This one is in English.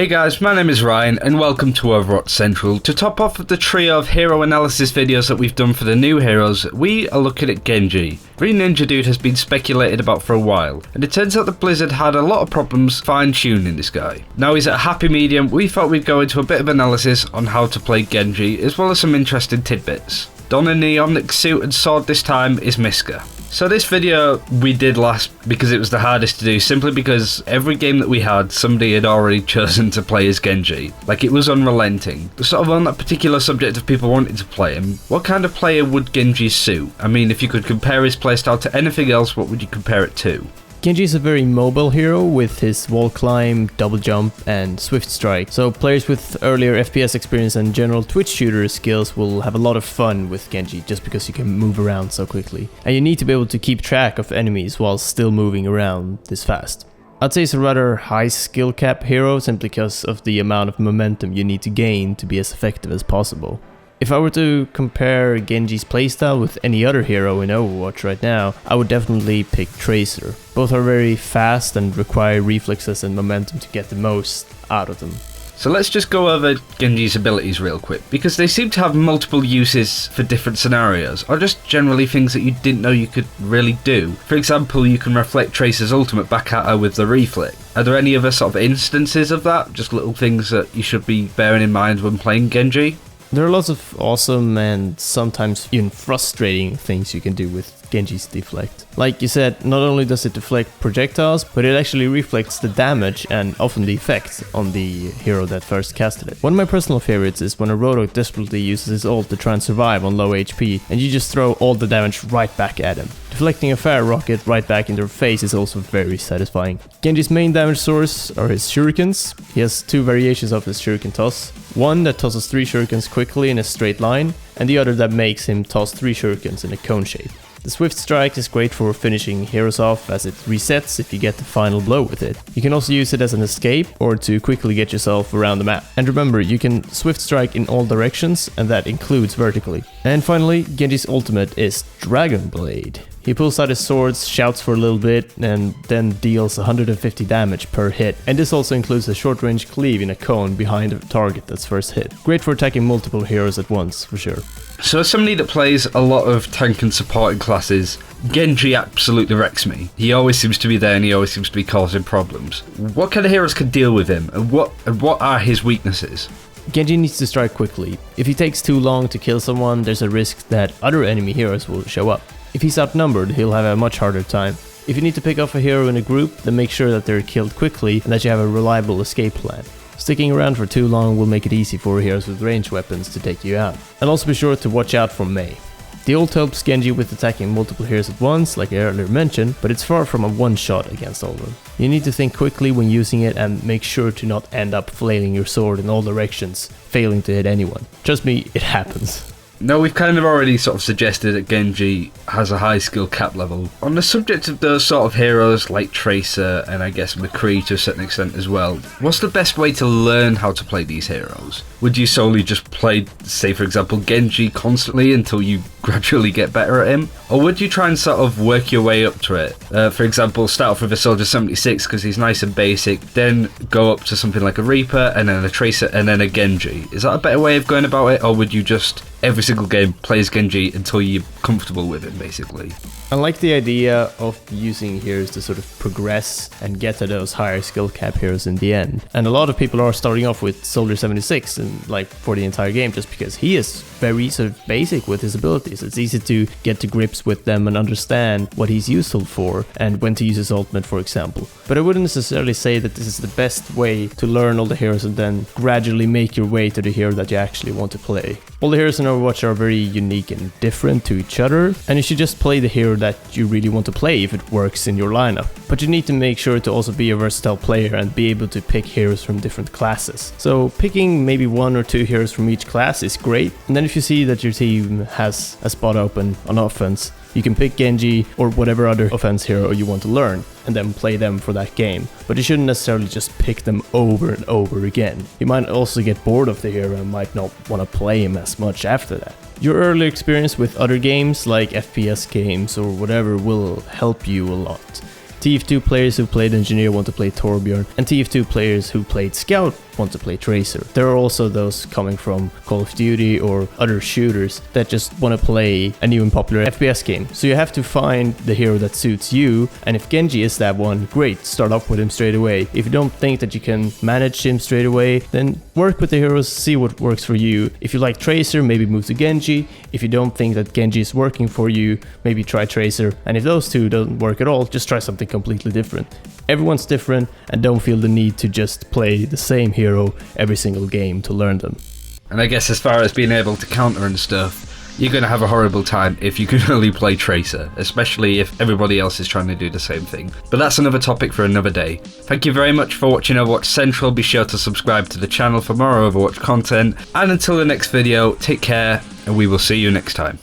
Hey guys, my name is Ryan and welcome to Overwatch Central. To top off of the trio of hero analysis videos that we've done for the new heroes, we are looking at Genji. Green Ninja Dude has been speculated about for a while, and it turns out that Blizzard had a lot of problems fine-tuning this guy. Now he's at a happy medium, we thought we'd go into a bit of analysis on how to play Genji, as well as some interesting tidbits. Donning the Omnic suit and sword this time is Mysca. So this video we did last because it was the hardest to do, simply because every game that we had, somebody had already chosen to play as Genji. Like, it was unrelenting. Sort of on that particular subject of people wanting to play him, what kind of player would Genji suit? I mean, if you could compare his playstyle to anything else, what would you compare it to? Genji is a very mobile hero with his wall climb, double jump and swift strike, so players with earlier FPS experience and general Twitch shooter skills will have a lot of fun with Genji just because you can move around so quickly. And you need to be able to keep track of enemies while still moving around this fast. I'd say it's a rather high skill cap hero simply because of the amount of momentum you need to gain to be as effective as possible. If I were to compare Genji's playstyle with any other hero in Overwatch right now, I would definitely pick Tracer. Both are very fast and require reflexes and momentum to get the most out of them. So let's just go over Genji's abilities real quick, because they seem to have multiple uses for different scenarios, or just generally things that you didn't know you could really do. For example, you can reflect Tracer's ultimate back at her with the reflect. Are there any other sort of instances of that? Just little things that you should be bearing in mind when playing Genji? There are lots of awesome and sometimes even frustrating things you can do with Genji's deflect. Like you said, not only does it deflect projectiles, but it actually reflects the damage and often the effect on the hero that first casted it. One of my personal favorites is when a Roto desperately uses his ult to try and survive on low HP, and you just throw all the damage right back at him. Deflecting a fire rocket right back in their face is also very satisfying. Genji's main damage source are his shurikens. He has two variations of his shuriken toss. One that tosses 3 shurikens quickly in a straight line, and the other that makes him toss 3 shurikens in a cone shape. The Swift Strike is great for finishing heroes off as it resets if you get the final blow with it. You can also use it as an escape or to quickly get yourself around the map. And remember, you can Swift Strike in all directions, and that includes vertically. And finally, Genji's ultimate is Dragon Blade. He pulls out his swords, shouts for a little bit, and then deals 150 damage per hit. And this also includes a short range cleave in a cone behind a target that's first hit. Great for attacking multiple heroes at once, for sure. So as somebody that plays a lot of tank and supporting classes, Genji absolutely wrecks me. He always seems to be there and he always seems to be causing problems. What kind of heroes can deal with him, and what are his weaknesses? Genji needs to strike quickly. If he takes too long to kill someone, there's a risk that other enemy heroes will show up. If he's outnumbered, he'll have a much harder time. If you need to pick off a hero in a group, then make sure that they're killed quickly and that you have a reliable escape plan. Sticking around for too long will make it easy for heroes with ranged weapons to take you out. And also be sure to watch out for Mei. The ult helps Genji with attacking multiple heroes at once, like I earlier mentioned, but it's far from a one-shot against all of them. You need to think quickly when using it and make sure to not end up flailing your sword in all directions, failing to hit anyone. Trust me, it happens. No, we've kind of already sort of suggested that Genji has a high skill cap level. On the subject of those sort of heroes like Tracer and I guess McCree to a certain extent as well, what's the best way to learn how to play these heroes? Would you solely just play, say for example, Genji constantly until you gradually get better at him? Or would you try and sort of work your way up to it? For example, start off with a Soldier 76 because he's nice and basic, then go up to something like a Reaper and then a Tracer and then a Genji. Is that a better way of going about it, or would you just every single game plays Genji until you're comfortable with it, basically? I like the idea of using heroes to sort of progress and get to those higher skill cap heroes in the end. And a lot of people are starting off with Soldier 76 and like for the entire game just because he is very sort of basic with his abilities. It's easy to get to grips with them and understand what he's useful for and when to use his ultimate, for example. But I wouldn't necessarily say that this is the best way to learn all the heroes and then gradually make your way to the hero that you actually want to play. All the heroes in Overwatch are very unique and different to each other, and you should just play the hero that you really want to play if it works in your lineup. But you need to make sure to also be a versatile player and be able to pick heroes from different classes. So picking maybe 1 or 2 heroes from each class is great, and then if you see that your team has a spot open on offense, you can pick Genji or whatever other offense hero you want to learn and then play them for that game. But you shouldn't necessarily just pick them over and over again. You might also get bored of the hero and might not want to play him as much after that. Your early experience with other games like FPS games or whatever will help you a lot. TF2 players who played Engineer want to play Torbjorn, and TF2 players who played Scout want to play Tracer. There are also those coming from Call of Duty or other shooters that just want to play a new and popular FPS game. So you have to find the hero that suits you, and if Genji is that one, great, start off with him straight away. If you don't think that you can manage him straight away, then work with the heroes, see what works for you. If you like Tracer, maybe move to Genji. If you don't think that Genji is working for you, maybe try Tracer. And if those two don't work at all, just try something completely different. Everyone's different, and don't feel the need to just play the same hero every single game to learn them. And I guess as far as being able to counter and stuff, you're going to have a horrible time if you can only play Tracer, especially if everybody else is trying to do the same thing. But that's another topic for another day. Thank you very much for watching Overwatch Central. Be sure to subscribe to the channel for more Overwatch content. And until the next video, take care, and we will see you next time.